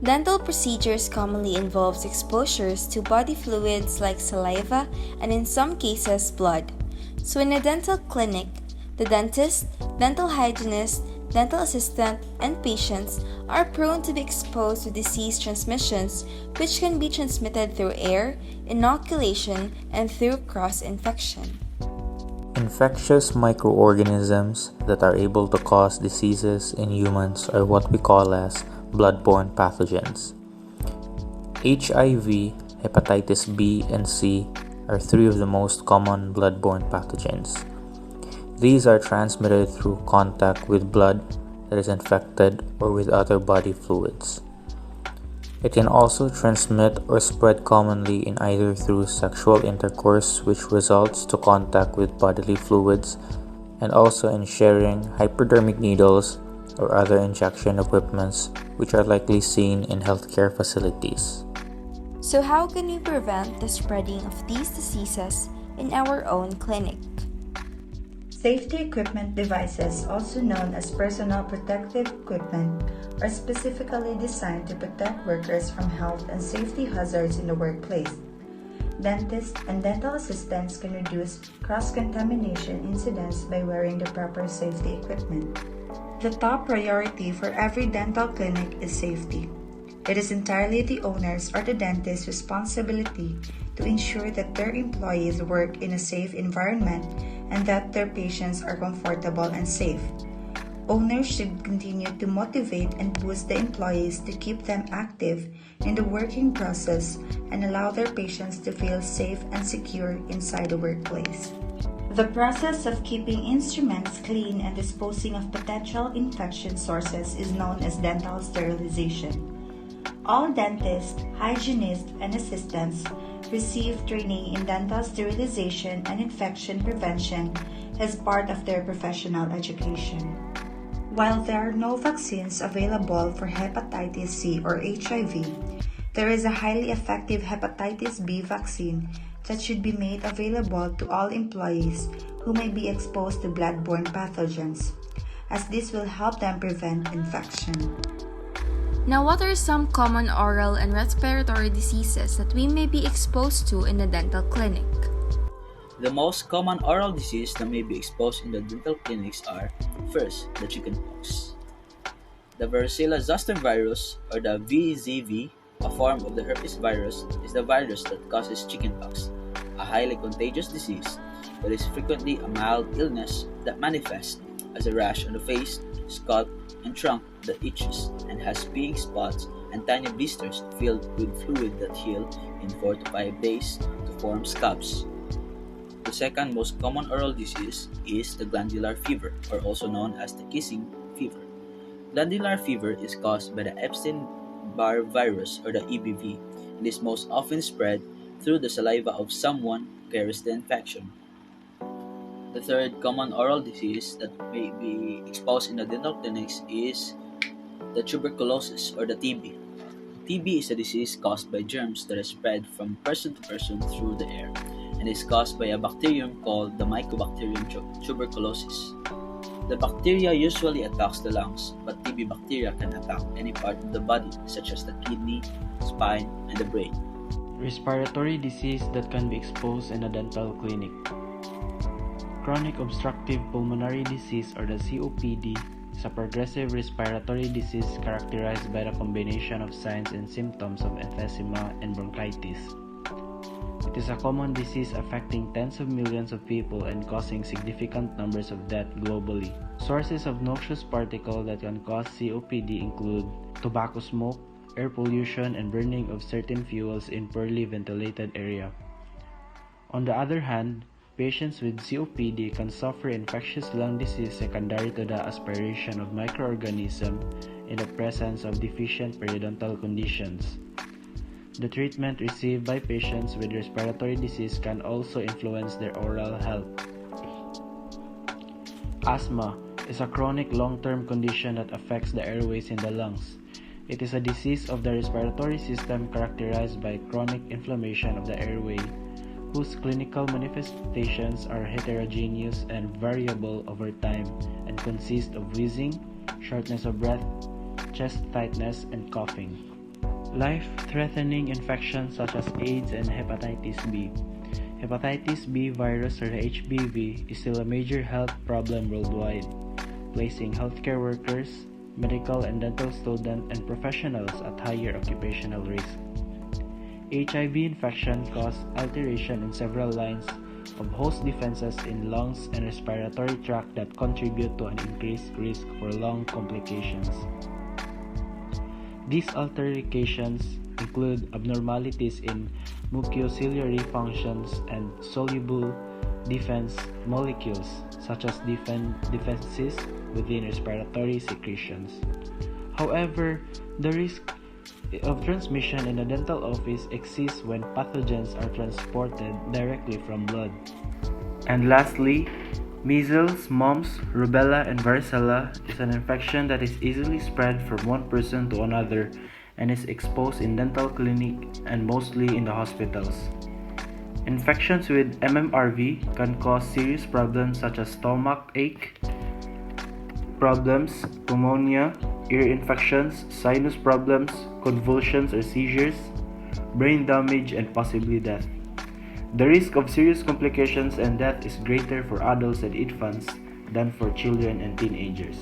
Dental procedures commonly involves exposures to body fluids like saliva and in some cases blood. So in a dental clinic, the dentist, dental hygienist, dental assistant, and patients are prone to be exposed to disease transmissions which can be transmitted through air, inoculation, and through cross-infection. Infectious microorganisms that are able to cause diseases in humans are what we call as bloodborne pathogens. HIV, hepatitis B, and C are three of the most common bloodborne pathogens. These are transmitted through contact with blood that is infected or with other body fluids. It can also transmit or spread commonly in either through sexual intercourse, which results to contact with bodily fluids, and also in sharing hypodermic needles or other injection equipments, which are likely seen in healthcare facilities. So how can we prevent the spreading of these diseases in our own clinic? Safety equipment devices, also known as personal protective equipment, are specifically designed to protect workers from health and safety hazards in the workplace. Dentists and dental assistants can reduce cross-contamination incidents by wearing the proper safety equipment. The top priority for every dental clinic is safety. It is entirely the owner's or the dentist's responsibility to ensure that their employees work in a safe environment and that their patients are comfortable and safe. Owners should continue to motivate and boost the employees to keep them active in the working process and allow their patients to feel safe and secure inside the workplace. The process of keeping instruments clean and disposing of potential infection sources is known as dental sterilization. All dentists, hygienists, and assistants receive training in dental sterilization and infection prevention as part of their professional education. While there are no vaccines available for hepatitis C or HIV, there is a highly effective hepatitis B vaccine that should be made available to all employees who may be exposed to bloodborne pathogens, as this will help them prevent infection. Now, what are some common oral and respiratory diseases that we may be exposed to in a dental clinic? The most common oral disease that may be exposed in the dental clinics are, first, the chickenpox. The varicella zoster virus, or the VZV, a form of the herpes virus, is the virus that causes chickenpox, a highly contagious disease that is frequently a mild illness that manifests as a rash on the face, scalp, and trunk that itches and has peeing spots and tiny blisters filled with fluid that heal in 4 to 5 days to form scabs. The second most common oral disease is the glandular fever, or also known as the kissing fever. Glandular fever is caused by the Epstein-Barr virus, or the EBV, and is most often spread through the saliva of someone who carries the infection. The third common oral disease that may be exposed in the dental clinics is the tuberculosis, or the TB. TB is a disease caused by germs that is spread from person to person through the air and is caused by a bacterium called the Mycobacterium tuberculosis. The bacteria usually attacks the lungs, but TB bacteria can attack any part of the body, such as the kidney, spine, and the brain. Respiratory disease that can be exposed in a dental clinic. Chronic obstructive pulmonary disease, or the COPD, is a progressive respiratory disease characterized by the combination of signs and symptoms of emphysema and bronchitis. It is a common disease affecting tens of millions of people and causing significant numbers of deaths globally. Sources of noxious particles that can cause COPD include tobacco smoke, air pollution, and burning of certain fuels in poorly ventilated areas. On the other hand, patients with COPD can suffer infectious lung disease secondary to the aspiration of microorganisms in the presence of deficient periodontal conditions. The treatment received by patients with respiratory disease can also influence their oral health. Asthma is a chronic long-term condition that affects the airways in the lungs. It is a disease of the respiratory system characterized by chronic inflammation of the airway, whose clinical manifestations are heterogeneous and variable over time and consist of wheezing, shortness of breath, chest tightness, and coughing. Life-threatening infections such as AIDS and hepatitis B. Hepatitis B virus, or HBV, is still a major health problem worldwide, placing healthcare workers, medical and dental students, and professionals at higher occupational risk. HIV infection causes alteration in several lines of host defenses in lungs and respiratory tract that contribute to an increased risk for lung complications. These alterations include abnormalities in mucociliary functions and soluble defense molecules, such as defenses within respiratory secretions. However, the risk of transmission in the dental office exists when pathogens are transported directly from blood. And lastly, measles, mumps, rubella, and varicella is an infection that is easily spread from one person to another and is exposed in dental clinic and mostly in the hospitals. Infections with MMRV can cause serious problems such as stomach ache problems, pneumonia, ear infections, sinus problems, convulsions or seizures, brain damage, and possibly death. The risk of serious complications and death is greater for adults and infants than for children and teenagers.